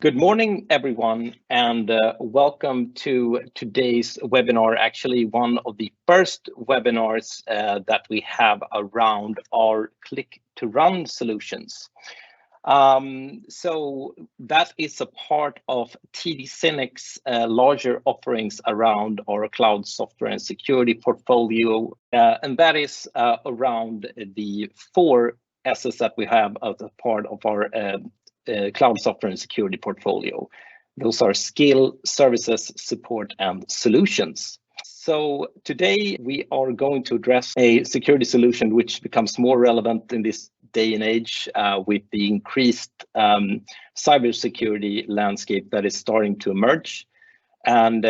Good morning, everyone, and welcome to today's webinar, actually one of the first webinars that we have around our Click-to-Run solutions. So that is a part of TD SYNNEX larger offerings around our cloud software and security portfolio, and that is around the four assets that we have as a part of our cloud software and security portfolio. Those are skill, services, support, and solutions. So today we are going to address a security solution which becomes more relevant in this day and age with the increased cybersecurity landscape that is starting to emerge. And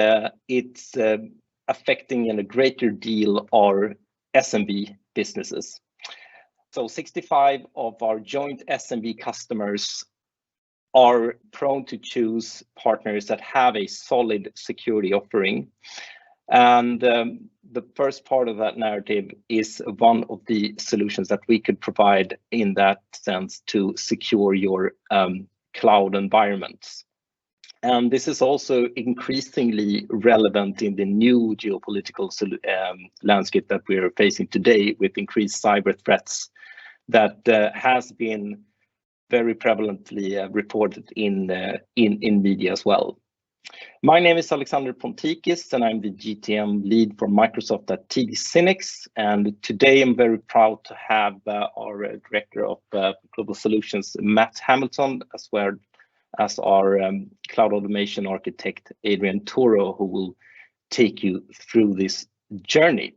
it's affecting in a greater deal our SMB businesses. So 65 of our joint SMB customers are prone to choose partners that have a solid security offering. And the first part of that narrative is one of the solutions that we could provide in that sense to secure your cloud environments. And this is also increasingly relevant in the new geopolitical landscape that we are facing today with increased cyber threats that has been very prevalently reported in media as well. My name is Alexander Pontikis, and I'm the GTM lead for Microsoft at TD SYNNEX. And today I'm very proud to have our Director of Global Solutions, Matt Hamilton, as well as our Cloud Automation Architect, Adrian Toro, who will take you through this journey.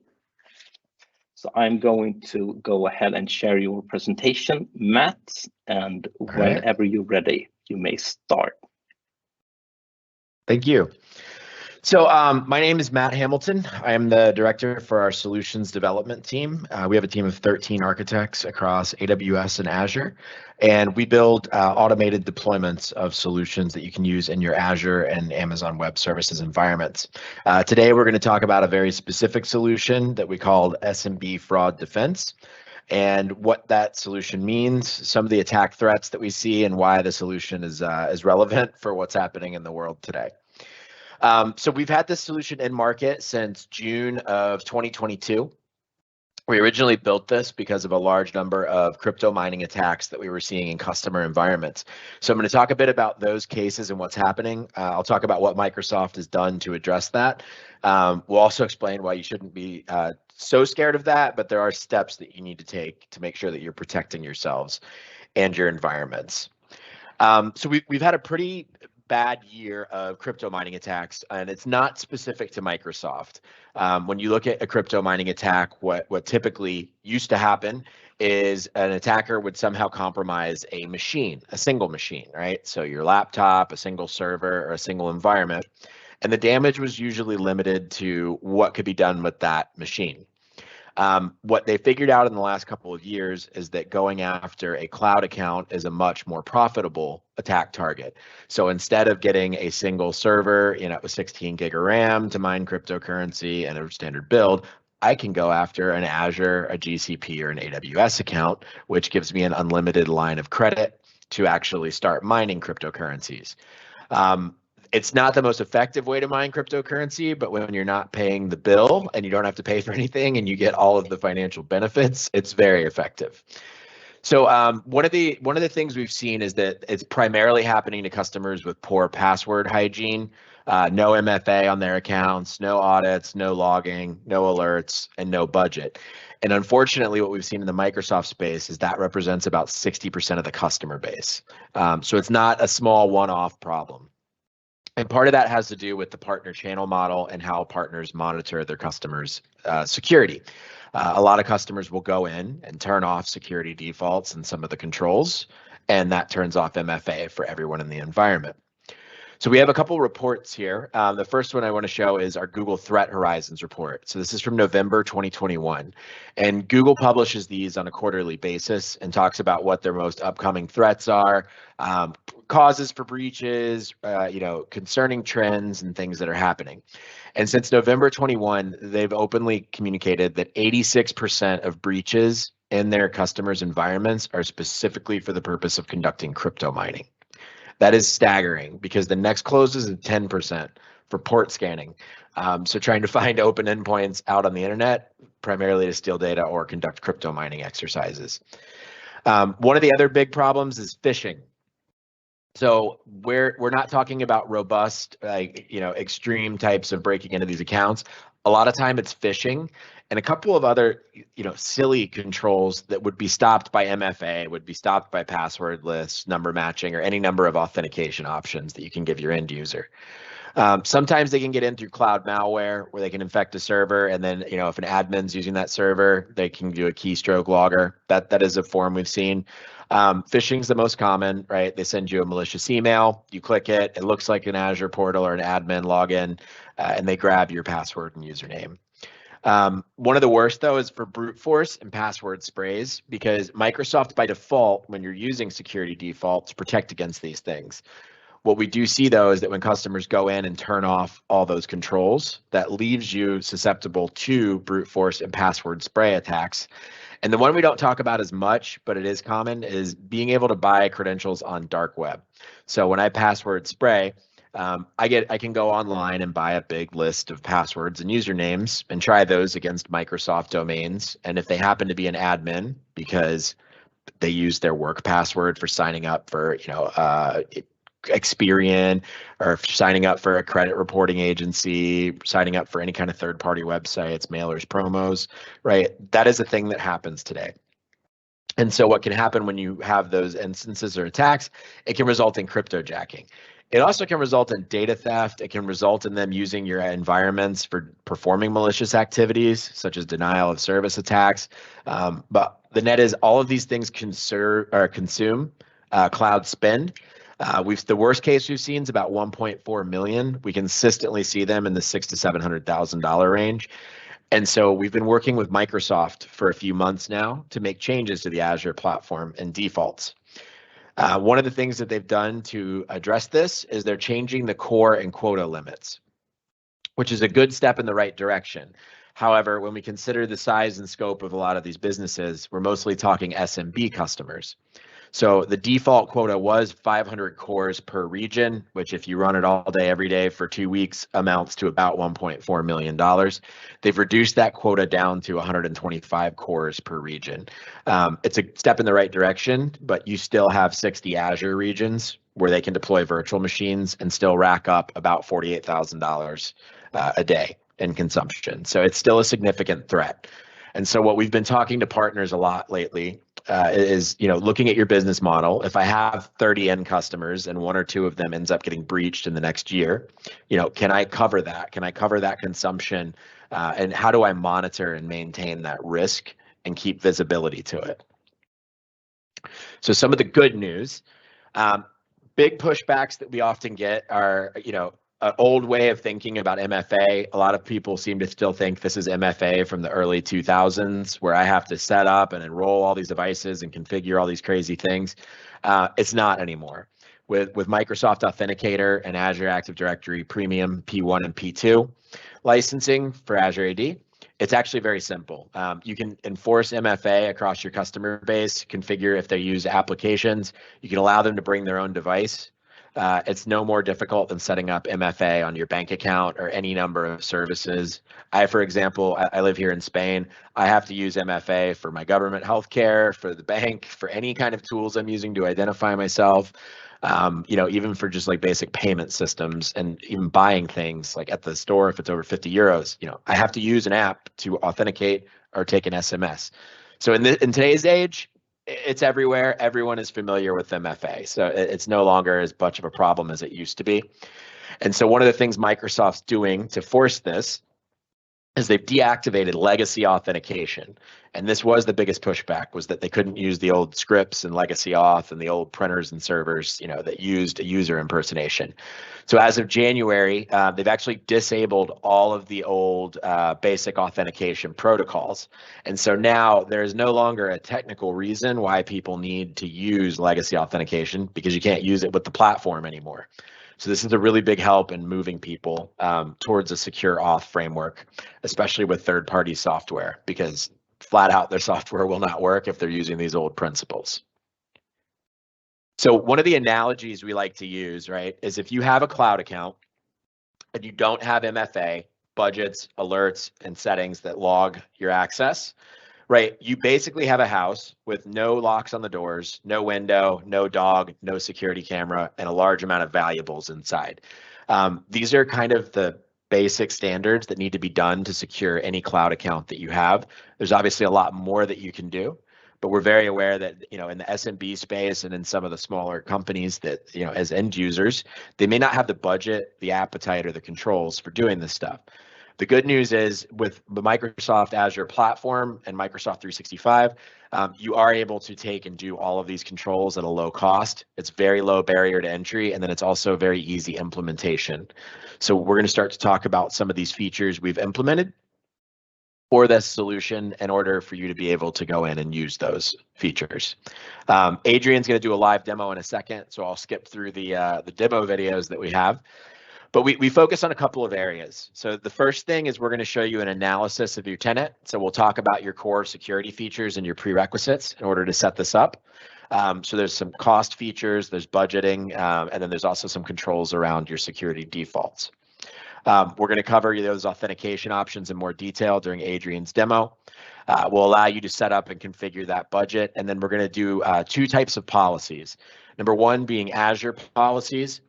So I'm going to go ahead and share your presentation, Matt, and whenever you're ready, you may start. Thank you. So my name is Matt Hamilton. I am the director for our solutions development team. We have a team of 13 architects across AWS and Azure, and we build automated deployments of solutions that you can use in your Azure and Amazon Web Services environments. Today, we're going to talk about a very specific solution that we call SMB Fraud Defense, and what that solution means, some of the attack threats that we see, and why the solution is relevant for what's happening in the world today. So we've had this solution in market since June of 2022. We originally built this because of a large number of crypto mining attacks that we were seeing in customer environments. So I'm going to talk a bit about those cases and what's happening. I'll talk about what Microsoft has done to address that. We'll also explain why you shouldn't be so scared of that, but there are steps that you need to take to make sure that you're protecting yourselves and your environments. So we've had a pretty bad year of crypto mining attacks, and it's not specific to Microsoft. When you look at a crypto mining attack, what typically used to happen is an attacker would somehow compromise a machine, a single machine, right? So your laptop, a single server, or a single environment, and the damage was usually limited to what could be done with that machine. What they figured out in the last couple of years is that going after a cloud account is a much more profitable attack target. So instead of getting a single server, with 16 gig of RAM to mine cryptocurrency and a standard build, I can go after an Azure, a GCP, or an AWS account, which gives me an unlimited line of credit to actually start mining cryptocurrencies. It's not the most effective way to mine cryptocurrency, but when you're not paying the bill and you don't have to pay for anything and you get all of the financial benefits, it's very effective. So one of the things we've seen is that it's primarily happening to customers with poor password hygiene, no MFA on their accounts, no audits, no logging, no alerts, and no budget. And unfortunately, what we've seen in the Microsoft space is that represents about 60% of the customer base. So it's not a small one-off problem. And part of that has to do with the partner channel model and how partners monitor their customers' security. A lot of customers will go in and turn off security defaults and some of the controls, and that turns off MFA for everyone in the environment. So we have a couple reports here. The first one I want to show is our Google Threat Horizons report. So this is from November 2021, and Google publishes these on a quarterly basis and talks about what their most upcoming threats are, causes for breaches, concerning trends and things that are happening. And since November 21, they've openly communicated that 86% of breaches in their customers' environments are specifically for the purpose of conducting crypto mining. That is staggering because the next closest is 10% for port scanning. So trying to find open endpoints out on the internet, primarily to steal data or conduct crypto mining exercises. One of the other big problems is phishing. So we're not talking about robust, extreme types of breaking into these accounts. A lot of time it's phishing and a couple of other, silly controls that would be stopped by MFA, would be stopped by password lists, number matching, or any number of authentication options that you can give your end user. Sometimes they can get in through cloud malware where they can infect a server, and then if an admin's using that server, they can do a keystroke logger. That is a form we've seen. Phishing is the most common, right? They send you a malicious email, you click it, it looks like an Azure portal or an admin login, and they grab your password and username. One of the worst though is for brute force and password sprays, because Microsoft by default, when you're using security defaults, protect against these things. What we do see though is that when customers go in and turn off all those controls, that leaves you susceptible to brute force and password spray attacks. And the one we don't talk about as much, but it is common, is being able to buy credentials on dark web. So when I password spray, I can go online and buy a big list of passwords and usernames and try those against Microsoft domains. And if they happen to be an admin because they use their work password for signing up for, Experian, or signing up for a credit reporting agency, signing up for any kind of third-party websites, mailers, promos, right? That is a thing that happens today. And so what can happen when you have those instances or attacks, it can result in cryptojacking. It also can result in data theft. It can result in them using your environments for performing malicious activities, such as denial of service attacks. But the net is all of these things consume cloud spend. The worst case we've seen is about 1.4 million. We consistently see them in the $600,000 to $700,000 range. And so we've been working with Microsoft for a few months now to make changes to the Azure platform and defaults. One of the things that they've done to address this is they're changing the core and quota limits, which is a good step in the right direction. However, when we consider the size and scope of a lot of these businesses, we're mostly talking SMB customers. So the default quota was 500 cores per region, which if you run it all day, every day for 2 weeks amounts to about $1.4 million. They've reduced that quota down to 125 cores per region. It's a step in the right direction, but you still have 60 Azure regions where they can deploy virtual machines and still rack up about $48,000 a day in consumption. So it's still a significant threat. And so what we've been talking to partners a lot lately is, looking at your business model. If I have 30 end customers and 1 or 2 of them ends up getting breached in the next year, can I cover that? Can I cover that consumption? And how do I monitor and maintain that risk and keep visibility to it? So some of the good news, big pushbacks that we often get are, an old way of thinking about MFA. A lot of people seem to still think this is MFA from the early 2000s, where I have to set up and enroll all these devices and configure all these crazy things. It's not anymore. With Microsoft Authenticator and Azure Active Directory Premium P1 and P2 licensing for Azure AD, it's actually very simple. You can enforce MFA across your customer base, configure if they use applications. You can allow them to bring their own device. It's no more difficult than setting up MFA on your bank account or any number of services. For example, I live here in Spain. I have to use MFA for my government healthcare, for the bank, for any kind of tools I'm using to identify myself. Even for just like basic payment systems and even buying things like at the store, if it's over 50 euros, I have to use an app to authenticate or take an SMS. So in today's age, it's everywhere. Everyone is familiar with MFA. So it's no longer as much of a problem as it used to be. And so one of the things Microsoft's doing to force this is they've deactivated legacy authentication. And this was the biggest pushback, was that they couldn't use the old scripts and legacy auth and the old printers and servers, that used a user impersonation. So as of January, they've actually disabled all of the old basic authentication protocols. And so now there is no longer a technical reason why people need to use legacy authentication, because you can't use it with the platform anymore. So this is a really big help in moving people towards a secure auth framework, especially with third-party software, because flat out their software will not work if they're using these old principles. So one of the analogies we like to use, right, is if you have a cloud account and you don't have MFA, budgets, alerts, and settings that log your access, right, you basically have a house with no locks on the doors, no window, no dog, no security camera, and a large amount of valuables inside. These are kind of the basic standards that need to be done to secure any cloud account that you have. There's obviously a lot more that you can do, but we're very aware that, you know, in the SMB space and in some of the smaller companies that, you know, as end users, they may not have the budget, the appetite, or the controls for doing this stuff. The good news is with the Microsoft Azure platform and Microsoft 365, you are able to take and do all of these controls at a low cost. It's very low barrier to entry, and then it's also very easy implementation. So we're going to start to talk about some of these features we've implemented for this solution in order for you to be able to go in and use those features. Adrian's going to do a live demo in a second, so I'll skip through the demo videos that we have. But we focus on a couple of areas. So the first thing is we're going to show you an analysis of your tenant. So we'll talk about your core security features and your prerequisites in order to set this up. So there's some cost features, there's budgeting, and then there's also some controls around your security defaults. We're going to cover those authentication options in more detail during Adrian's demo. We'll allow you to set up and configure that budget. And then we're going to do two types of policies. Number one being Azure policies.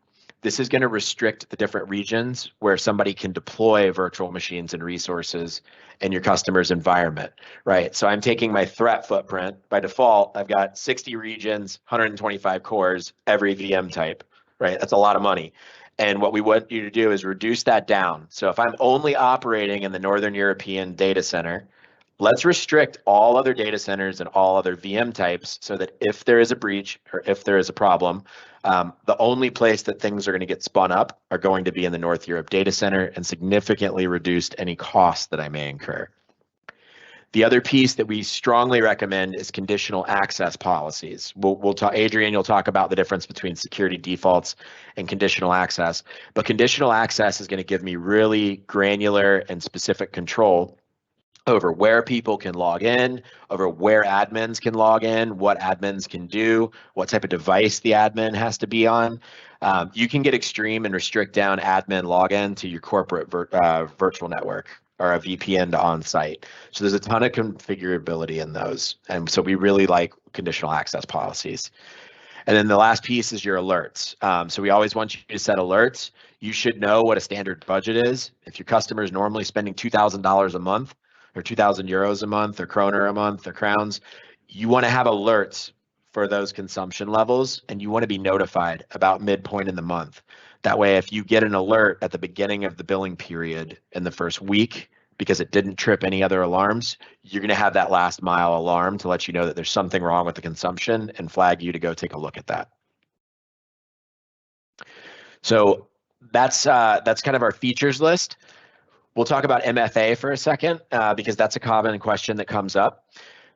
This is going to restrict the different regions where somebody can deploy virtual machines and resources in your customer's environment, right? So I'm taking my threat footprint. By default, I've got 60 regions, 125 cores, every VM type, right? That's a lot of money. And what we want you to do is reduce that down. So if I'm only operating in the Northern European data center, let's restrict all other data centers and all other VM types so that if there is a breach or if there is a problem, the only place that things are going to get spun up are going to be in the North Europe data center, and significantly reduced any costs that I may incur. The other piece that we strongly recommend is conditional access policies. We'll talk, Adrian, you'll talk about the difference between security defaults and conditional access, but conditional access is going to give me really granular and specific control over where people can log in, over where admins can log in, what admins can do, what type of device the admin has to be on. You can get extreme and restrict down admin login to your corporate virtual network or a VPN to on-site. So there's a ton of configurability in those. And so we really like conditional access policies. And then the last piece is your alerts. So we always want you to set alerts. You should know what a standard budget is. If your customer is normally spending $2,000 a month, or 2,000 euros a month, or kroner a month, or crowns, you want to have alerts for those consumption levels, and you want to be notified about midpoint in the month. That way, if you get an alert at the beginning of the billing period in the first week, because it didn't trip any other alarms, you're going to have that last mile alarm to let you know that there's something wrong with the consumption and flag you to go take a look at that. So that's kind of our features list. We'll talk about MFA for a second because that's a common question that comes up.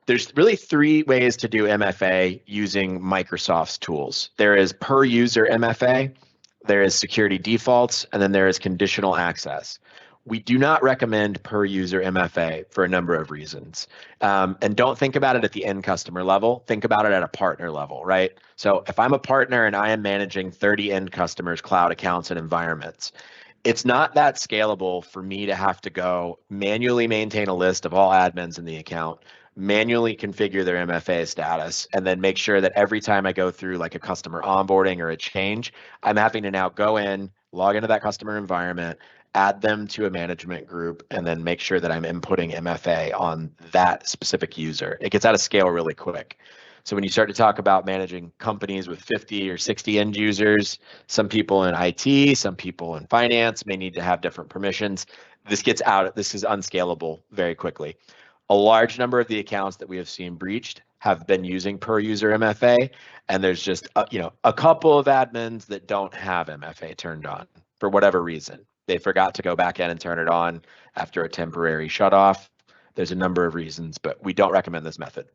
There's really three ways to do MFA using Microsoft's tools. There is per user MFA, there is security defaults, and then there is conditional access. We do not recommend per user MFA for a number of reasons. And don't think about it at the end customer level, think about it at a partner level, right? So if I'm a partner and I am managing 30 end customers' cloud accounts and environments, it's not that scalable for me to have to go manually maintain a list of all admins in the account, manually configure their MFA status, and then make sure that every time I go through like a customer onboarding or a change, I'm having to now go in, log into that customer environment, add them to a management group, and then make sure that I'm inputting MFA on that specific user. It gets out of scale really quick. So when you start to talk about managing companies with 50 or 60 end users, some people in IT, some people in finance may need to have different permissions. This is unscalable very quickly. A large number of the accounts that we have seen breached have been using per user MFA, and there's just a couple of admins that don't have MFA turned on for whatever reason. They forgot to go back in and turn it on after a temporary shutoff. There's a number of reasons, but we don't recommend this method.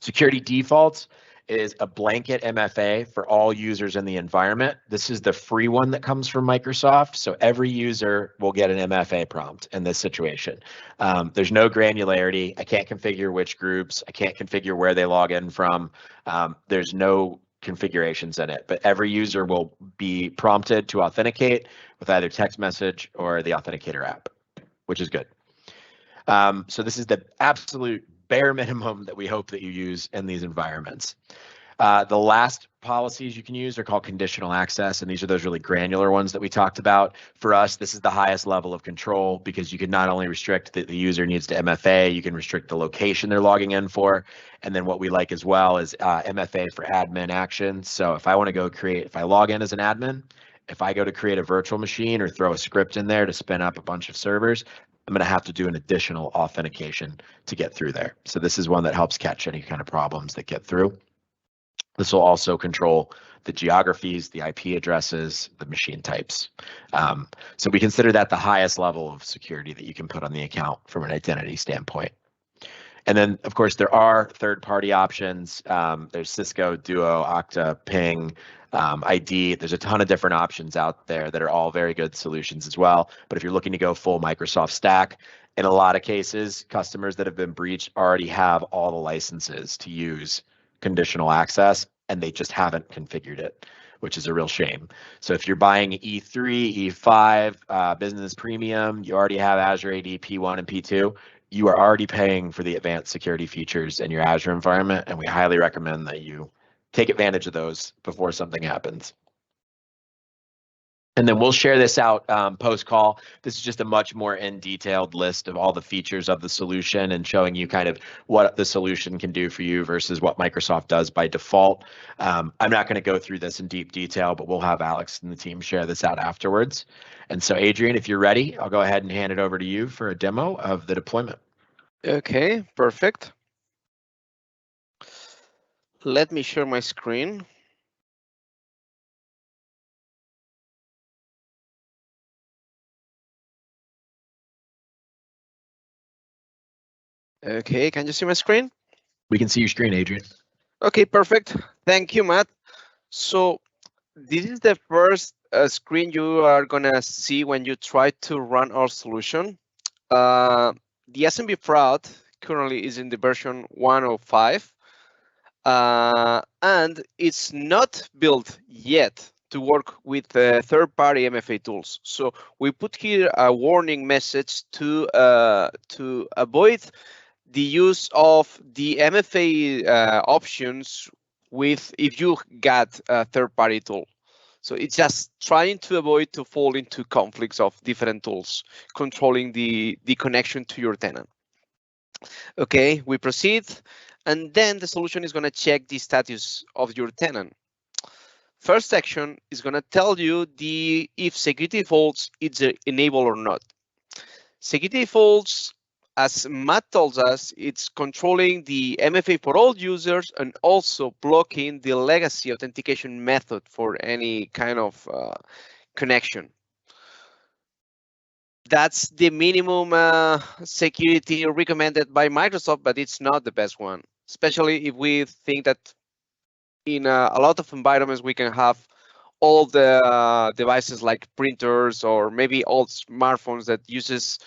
Security defaults is a blanket MFA for all users in the environment. This is the free one that comes from Microsoft. So every user will get an MFA prompt in this situation. There's no granularity. I can't configure which groups. I can't configure where they log in from. There's no configurations in it, but every user will be prompted to authenticate with either text message or the Authenticator app, which is good. So this is the absolute bare minimum that we hope that you use in these environments. The last policies you can use are called conditional access, and these are those really granular ones that we talked about. For us, this is the highest level of control because you can not only restrict that the user needs to MFA, you can restrict the location they're logging in for. And then what we like as well is MFA for admin actions. So if I want to go if I log in as an admin, if I go to create a virtual machine or throw a script in there to spin up a bunch of servers, I'm going to have to do an additional authentication to get through there. So this is one that helps catch any kind of problems that get through. This will also control the geographies, the IP addresses, the machine types. So we consider that the highest level of security that you can put on the account from an identity standpoint. And then, of course, there are third-party options. There's Cisco, Duo, Okta, Ping, ID. There's a ton of different options out there that are all very good solutions as well. But if you're looking to go full Microsoft stack, in a lot of cases, customers that have been breached already have all the licenses to use conditional access, and they just haven't configured it, which is a real shame. So if you're buying E3, E5, Business Premium, you already have Azure AD P1 and P2, you are already paying for the advanced security features in your Azure environment, and we highly recommend that you take advantage of those before something happens. And then we'll share this out post-call. This is just a much more in-detailed list of all the features of the solution and showing you kind of what the solution can do for you versus what Microsoft does by default. I'm not going to go through this in deep detail, but we'll have Alex and the team share this out afterwards. And so, Adrian, if you're ready, I'll go ahead and hand it over to you for a demo of the deployment. Okay, perfect. Let me share my screen. Okay, can you see my screen? We can see your screen, Adrian. Okay, perfect. Thank you, Matt. So this is the first screen you are gonna see when you try to run our solution. The SMB Fraud currently is in the version 1.05, and it's not built yet to work with third-party MFA tools. So we put here a warning message to avoid the use of the MFA options if you got a third-party tool. So it's just trying to avoid to fall into conflicts of different tools, controlling the connection to your tenant. Okay, we proceed, and then the solution is going to check the status of your tenant. First section is going to tell you if security defaults is enabled or not. Security defaults, as Matt told us, it's controlling the MFA for all users and also blocking the legacy authentication method for any kind of connection. That's the minimum security recommended by Microsoft, but it's not the best one, especially if we think that in a lot of environments we can have all the devices like printers or maybe all smartphones that uses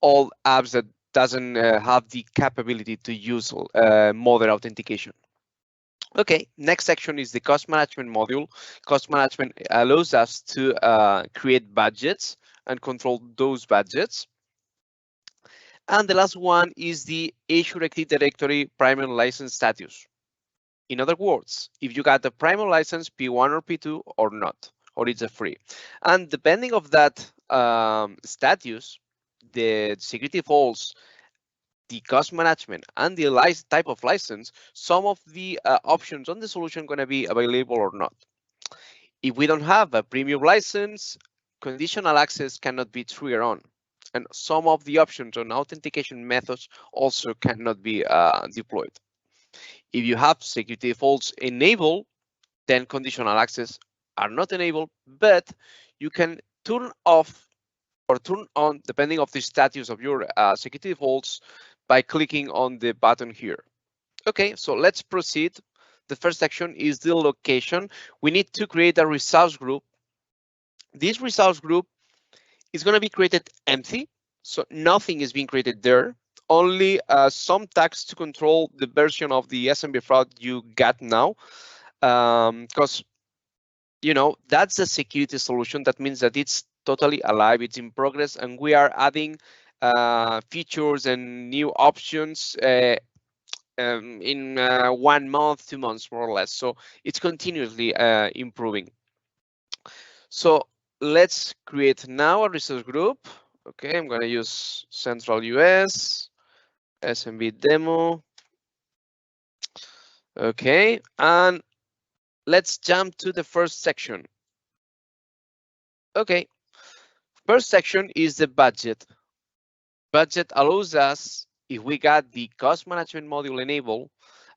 all apps that doesn't have the capability to use modern authentication. Okay, next section is the cost management module. Cost management allows us to create budgets and control those budgets. And the last one is the Azure Active Directory primary license status. In other words, if you got the primary license P1 or P2 or not, or it's a free. And depending of that status, the security defaults, the cost management, and the type of license, some of the options on the solution going to be available or not. If we don't have a premium license, conditional access cannot be triggered on. And some of the options on authentication methods also cannot be deployed. If you have security defaults enabled, then conditional access are not enabled, but you can turn off or turn on depending of the status of your security defaults by clicking on the button here. Okay, so let's proceed. the first section is the location. We need to create a resource group. This resource group is going to be created empty, so nothing is being created there. Only some tags to control the version of the SMB fraud you got now, because you know that's a security solution. That means that it's totally alive, it's in progress, and we are adding features and new options in 1 month, 2 months, more or less. So it's continuously improving. So let's create now a resource group. Okay, I'm going to use Central US, SMB demo. Okay, and let's jump to the first section. Okay, first section is the budget. Budget allows us, if we got the cost management module enabled,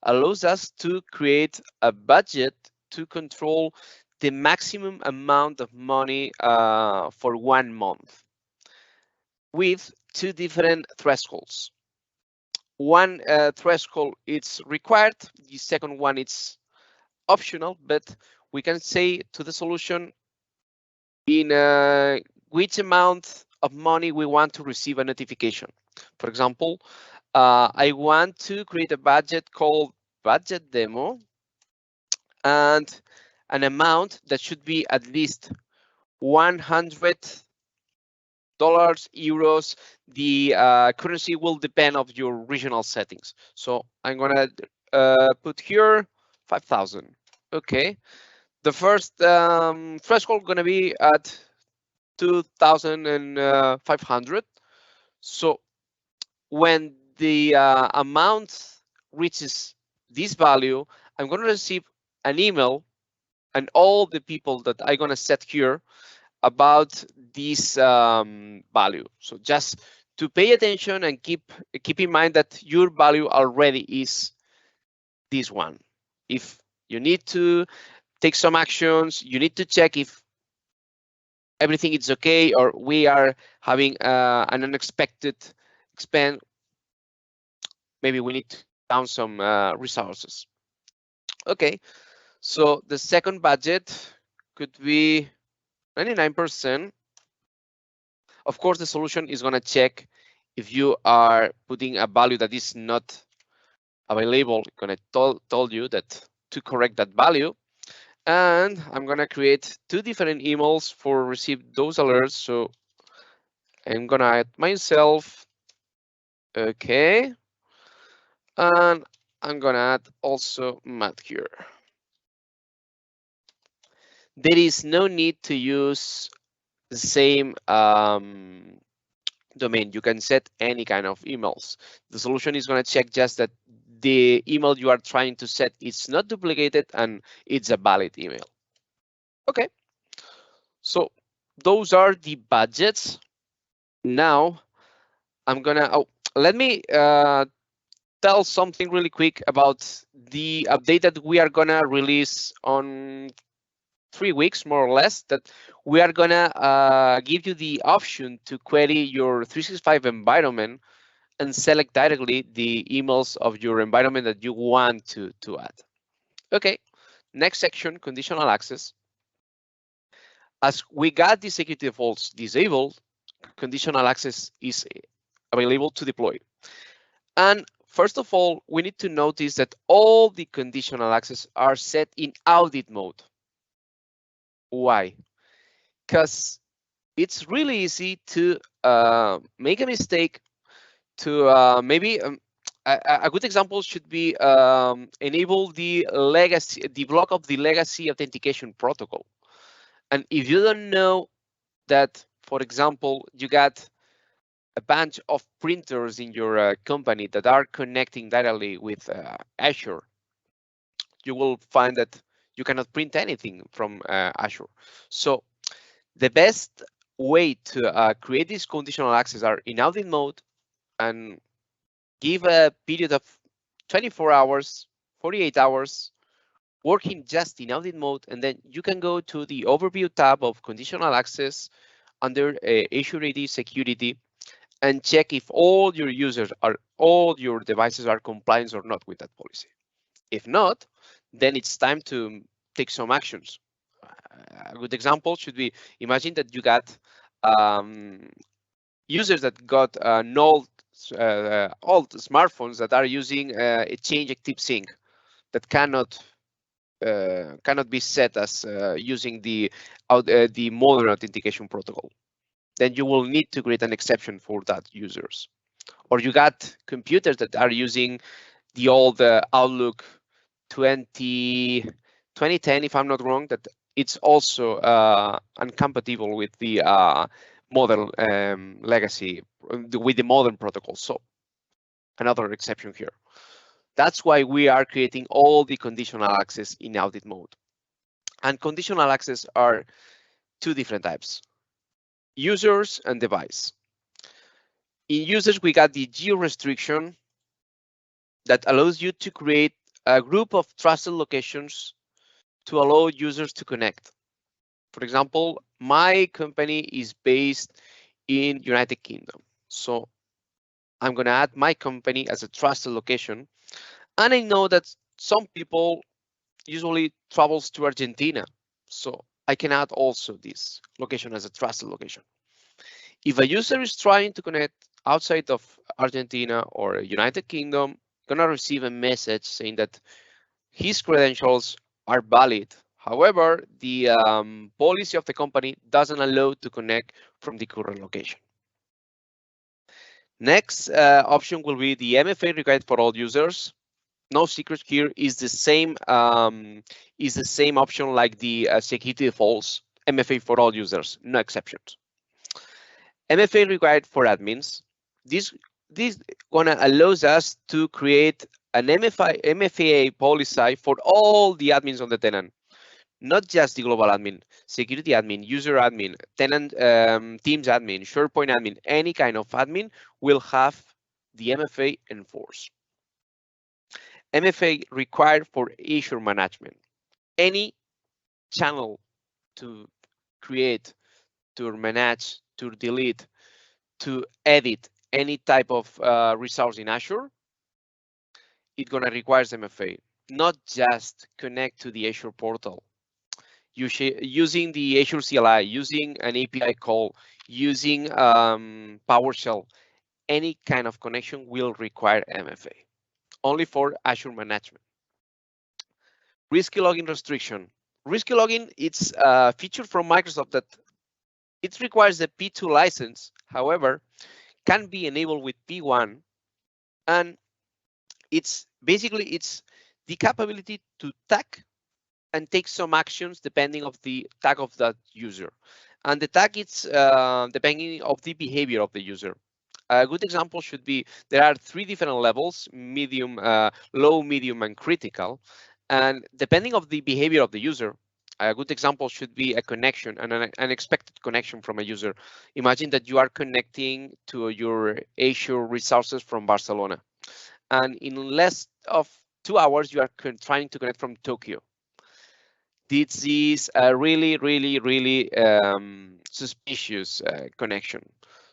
allows us to create a budget to control the maximum amount of money for 1 month with 2 different thresholds. One threshold is required, the second one it's optional, but we can say to the solution in which amount of money we want to receive a notification. For example, I want to create a budget called budget demo and an amount that should be at least $100, euros. The currency will depend of your regional settings. So I'm gonna put here 5,000. Okay. The first threshold gonna be at 2,500. So when the amount reaches this value, I'm gonna receive an email and all the people that I'm gonna set here about this value. So just to pay attention and keep in mind that your value already is this one. If you need to take some actions, you need to check if everything is okay or we are having an unexpected expense, maybe we need to down some resources. Okay, so the second budget could be 99%. Of course, the solution is going to check if you are putting a value that is not available. It's going to tell you that to correct that value. And I'm going to create 2 different emails for receive those alerts. So I'm going to add myself. Okay. And I'm going to add also Matt here. There is no need to use the same domain. You can set any kind of emails. The solution is going to check just that the email you are trying to set is not duplicated and it's a valid email. Okay, so those are the budgets. Now I'm gonna let me tell something really quick about the update that we are gonna release on 3 weeks, more or less, that we are gonna give you the option to query your 365 environment and select directly the emails of your environment that you want to add. Okay, next section, conditional access. As we got the security defaults disabled, conditional access is available to deploy. And first of all, we need to notice that all the conditional access are set in audit mode. Why? Because it's really easy to make a mistake, to maybe a good example should be enable the block of the legacy authentication protocol. And if you don't know that, for example, you got a bunch of printers in your company that are connecting directly with Azure, you will find that you cannot print anything from Azure. So the best way to create this conditional access are in audit mode and give a period of 24 hours, 48 hours, working just in audit mode, and then you can go to the overview tab of conditional access under Azure AD security and check if all your devices are compliant or not with that policy. If not, then it's time to take some actions. A good example should be, imagine that you got users that got old smartphones that are using a change active sync that cannot be set as using the modern authentication protocol. Then you will need to create an exception for that users. Or you got computers that are using the old Outlook 2010, if I'm not wrong, that it's also incompatible with the modern legacy, with the modern protocol. So another exception here. That's why we are creating all the conditional access in audit mode. And conditional access are two different types, users and device. In users, we got the geo restriction that allows you to create a group of trusted locations to allow users to connect. For example, my company is based in United Kingdom. So I'm going to add my company as a trusted location. And I know that some people usually travels to Argentina. So I can add also this location as a trusted location. If a user is trying to connect outside of Argentina or United Kingdom, gonna receive a message saying that his credentials are valid. However, the policy of the company doesn't allow to connect from the current location. Next option will be the MFA required for all users. No secret here, is the same option like the security defaults, MFA for all users, no exceptions. MFA required for admins. This gonna allows us to create an MFA policy for all the admins on the tenant, not just the global admin, security admin, user admin, tenant, Teams admin, SharePoint admin, any kind of admin will have the MFA enforced. MFA required for Azure management. Any channel to create, to manage, to delete, to edit any type of resource in Azure, it's gonna require MFA, not just connect to the Azure portal. Using the Azure CLI, using an API call, using PowerShell, any kind of connection will require MFA, only for Azure management. Risky login restriction. Risky login, it's a feature from Microsoft that it requires a P2 license, however, can be enabled with P1, and it's basically the capability to tag and take some actions depending of the tag of that user. And the tag is depending of the behavior of the user. A good example should be, there are 3 different levels, medium, low, medium, and critical. And depending of the behavior of the user, a good example should be a connection, an unexpected connection from a user. Imagine that you are connecting to your Azure resources from Barcelona, and in less of 2 hours, you are trying to connect from Tokyo. This is a really suspicious connection.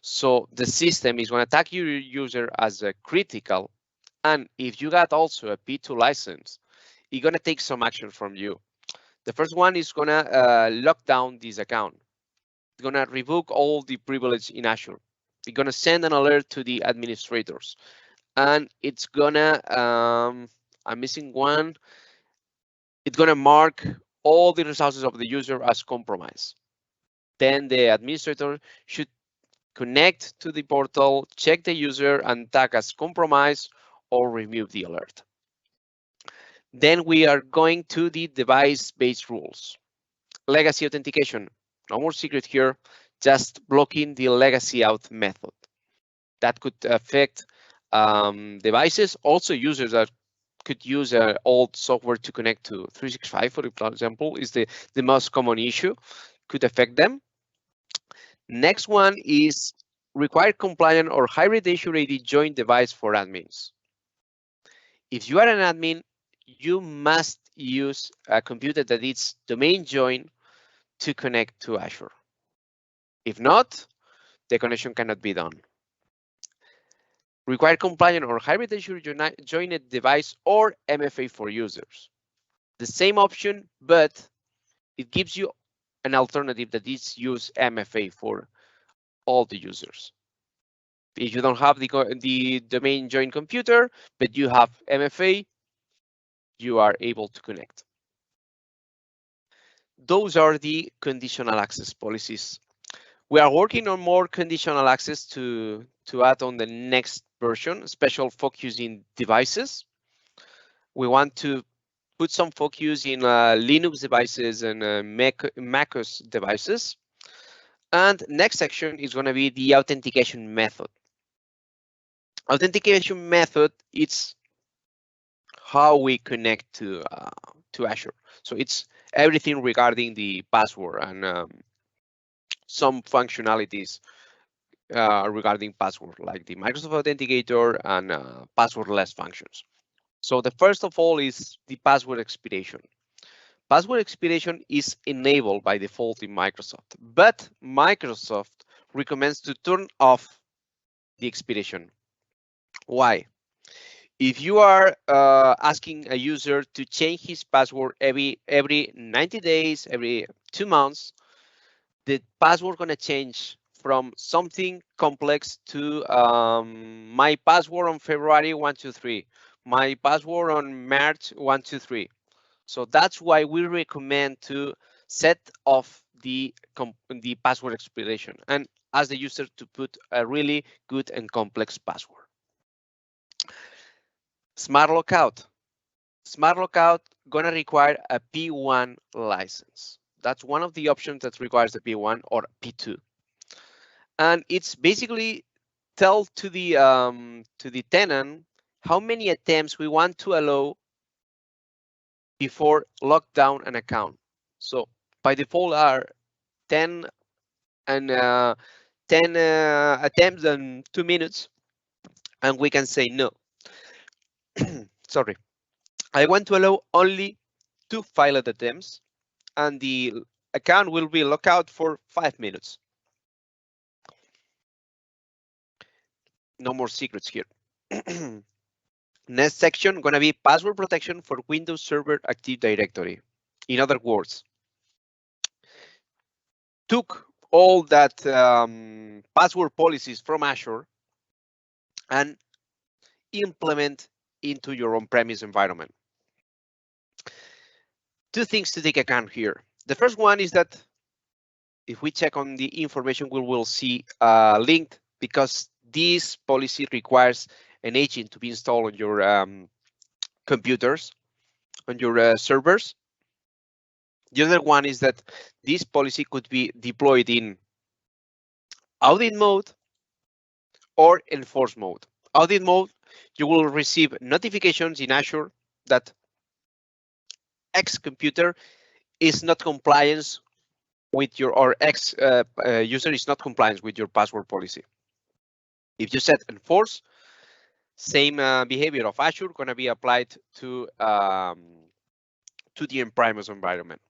So the system is going to tag your user as a critical, and if you got also a P2 license, it's going to take some action from you. The first one is going to lock down this account. It's going to revoke all the privilege in Azure. It's going to send an alert to the administrators, and it's going to, I'm missing one, it's going to mark all the resources of the user as compromised. Then the administrator should connect to the portal, check the user, and tag as compromised or remove the alert. Then we are going to the device-based rules. Legacy authentication, no more secret here, just blocking the legacy out method. That could affect devices, also users that could use old software to connect to 365, for example, is the most common issue, could affect them. Next one is required compliant or hybrid Azure AD joint device for admins. If you are an admin, you must use a computer that is domain joined to connect to Azure. If not, the connection cannot be done. Required compliant or hybrid Azure joined device or MFA for users. the same option, but it gives you an alternative that is use MFA for all the users. If you don't have the domain join computer, but you have MFA, you are able to connect. Those are the conditional access policies. We are working on more conditional access to add on the next version, special focus in devices. We want to put some focus in Linux devices and macOS devices. And next section is going to be the authentication method. Authentication method, it's how we connect to Azure. So it's everything regarding the password and some functionalities regarding password, like the Microsoft Authenticator and passwordless functions. So the first of all is the password expiration. Password expiration is enabled by default in Microsoft, but Microsoft recommends to turn off the expiration. Why? If you are asking a user to change his password every 90 days, every 2 months, the password gonna change from something complex to my password on February 123, my password on March 123. So that's why we recommend to set off the password expiration and ask the user to put a really good and complex password. Smart Lockout. Smart Lockout gonna require a P1 license. That's one of the options that requires a P1 or P2. And it's basically tell to the tenant how many attempts we want to allow before lock down an account. So by default are 10 and 10 attempts in 2 minutes, and we can say no. Sorry, I want to allow only 2 failed attempts, and the account will be locked out for 5 minutes. No more secrets here. Next section gonna be password protection for Windows Server Active Directory. In other words, took all that password policies from Azure and implement into your on-premise environment. 2 things to take account here. The first one is that if we check on the information, we will see linked, because this policy requires an agent to be installed on your computers, on your servers. The other one is that this policy could be deployed in audit mode or enforce mode. Audit mode, you will receive notifications in Azure that X computer is not compliant with your, or X user is not compliant with your password policy. If you set enforce, same behavior of Azure gonna be applied to the on-premise environment.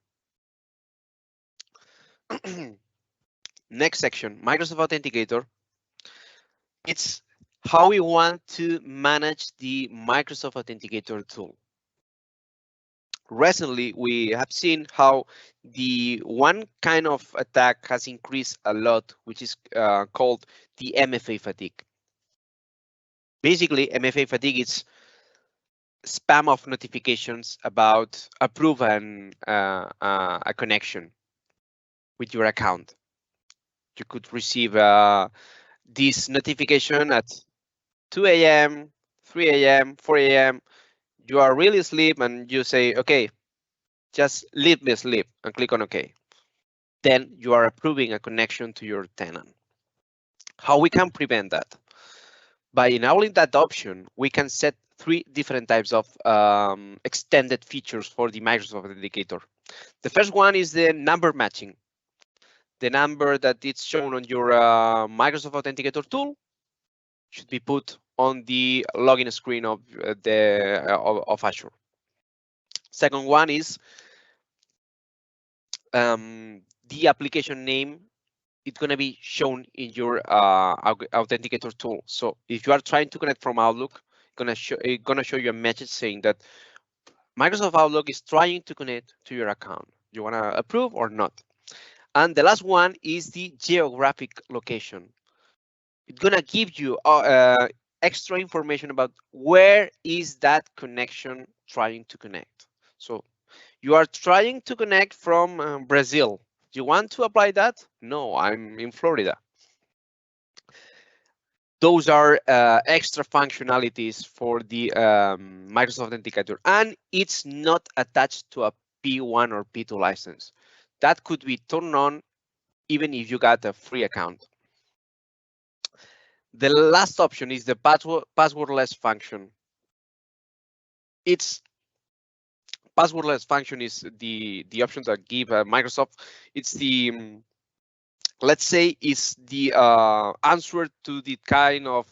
Next section, Microsoft Authenticator. It's how we want to manage the Microsoft Authenticator tool. Recently, we have seen how the one kind of attack has increased a lot, which is called the MFA fatigue. Basically, MFA fatigue is spam of notifications about approve a connection with your account. You could receive this notification at 2 a.m., 3 a.m., 4 a.m. You are really asleep and you say, okay, just leave me asleep, and click on OK. Then you are approving a connection to your tenant. How we can prevent that? By enabling that option, we can set 3 different types of extended features for the Microsoft Authenticator. The first one is the number matching. The number that it's shown on your Microsoft Authenticator tool should be put on the login screen of Azure. Second one is the application name. It's going to be shown in your Authenticator tool. So if you are trying to connect from Outlook, it's going to show you a message saying that Microsoft Outlook is trying to connect to your account. You want to approve or not? And the last one is the geographic location. It's gonna give you extra information about where is that connection trying to connect. So you are trying to connect from Brazil. Do you want to apply that? No, I'm in Florida. Those are extra functionalities for the Microsoft Authenticator, and it's not attached to a P1 or P2 license. That could be turned on even if you got a free account. The last option is the passwordless function. It's passwordless function is the option that give Microsoft. It's the let's say is the answer to the kind of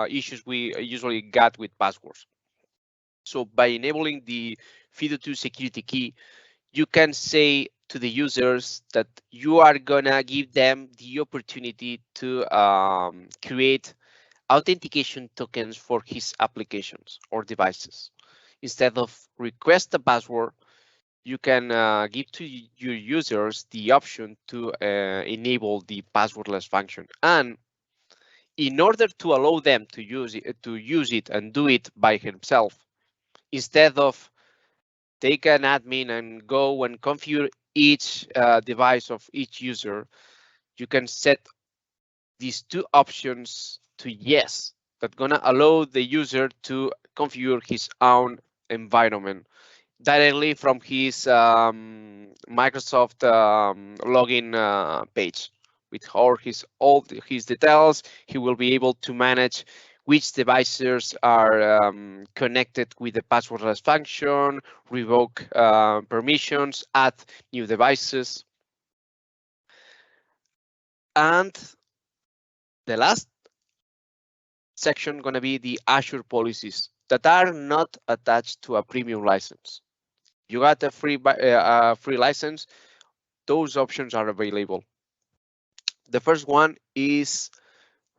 issues we usually got with passwords. So by enabling the FIDO2 security key, you can say to the users that you are gonna give them the opportunity to create authentication tokens for his applications or devices. Instead of request a password, you can give to your users the option to enable the passwordless function. And in order to allow them to use it and do it by himself, instead of take an admin and go and configure each device of each user, you can set these two options to yes. That's gonna allow the user to configure his own environment directly from his Microsoft login page. With all his details, he will be able to manage which devices are connected with the passwordless function, revoke permissions, add new devices. And the last section gonna be the Azure policies that are not attached to a premium license. You got a free license, those options are available. The first one is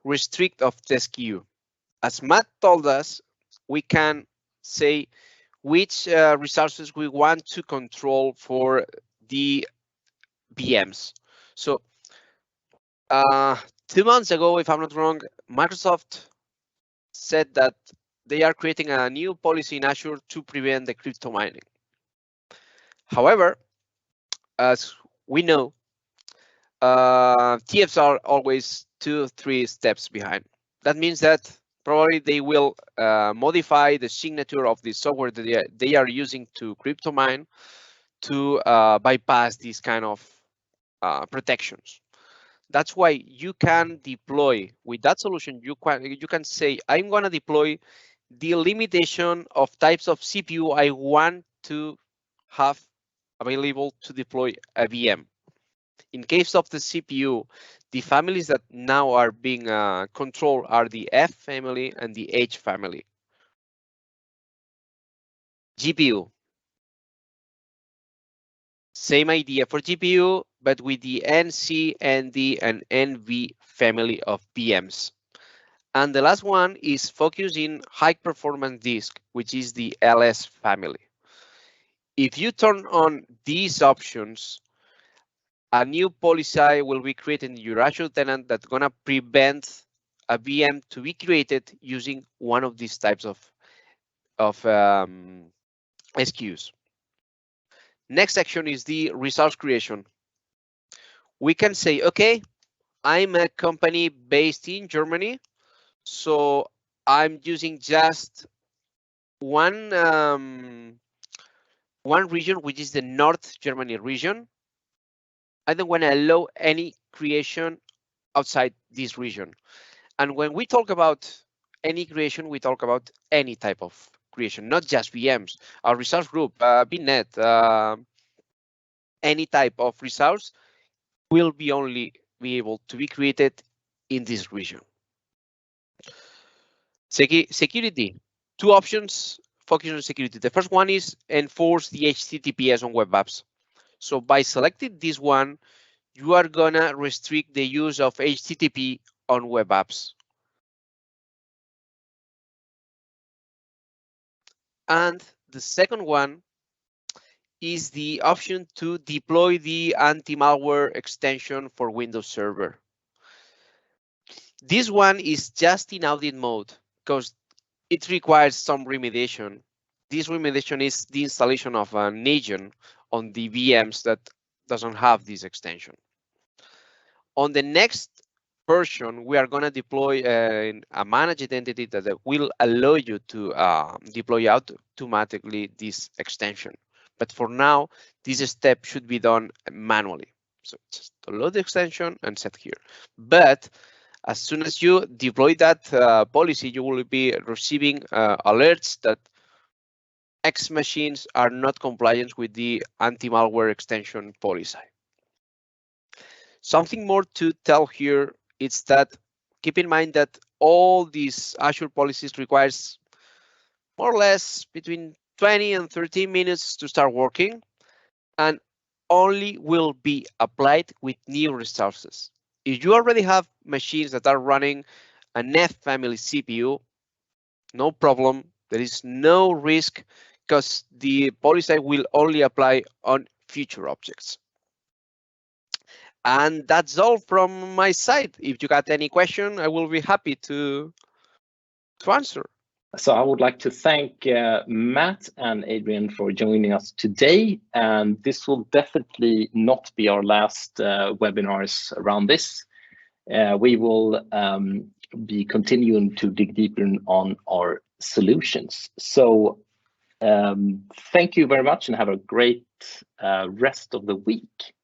restrict of test queue. As Matt told us, we can say which resources we want to control for the VMs. So 2 months ago, if I'm not wrong, Microsoft said that they are creating a new policy in Azure to prevent the crypto mining. However, as we know, TFs are always 2-3 steps behind. That means that probably they will modify the signature of the software that they are using to crypto mine to bypass these kind of protections. That's why you can deploy with that solution. You can say, I'm going to deploy the limitation of types of CPU I want to have available to deploy a VM. In case of the CPU, the families that now are being controlled are the F family and the H family. GPU. Same idea for GPU, but with the NC, ND, and NV family of VMs. And the last one is focused in high performance disk, which is the LS family. If you turn on these options, a new policy will be created in your Azure tenant that's gonna prevent a VM to be created using one of these types of SKUs. Next section is the resource creation. We can say, okay, I'm a company based in Germany, so I'm using just one region, which is the North Germany region. I don't want to allow any creation outside this region. And when we talk about any creation, we talk about any type of creation, not just VMs. Our resource group, VNet, any type of resource will be only be able to be created in this region. Security, two options focus on security. The first one is enforce the HTTPS on web apps. So by selecting this one, you are gonna restrict the use of HTTP on web apps. And the second one is the option to deploy the anti-malware extension for Windows Server. This one is just in audit mode because it requires some remediation. This remediation is the installation of an agent on the VMs that doesn't have this extension. On the next version, we are going to deploy a managed entity that will allow you to deploy automatically this extension. But for now, this step should be done manually. So just load the extension and set here. But as soon as you deploy that policy, you will be receiving alerts that X machines are not compliant with the anti-malware extension policy. Something more to tell here is that keep in mind that all these Azure policies requires more or less between 20 and 30 minutes to start working, and only will be applied with new resources. If you already have machines that are running an F family CPU, no problem. There is no risk because the policy will only apply on future objects. And that's all from my side. If you got any question, I will be happy to answer. So I would like to thank Matt and Adrian for joining us today. And this will definitely not be our last webinars around this. We will be continuing to dig deeper on our solutions. So thank you very much and have a great rest of the week.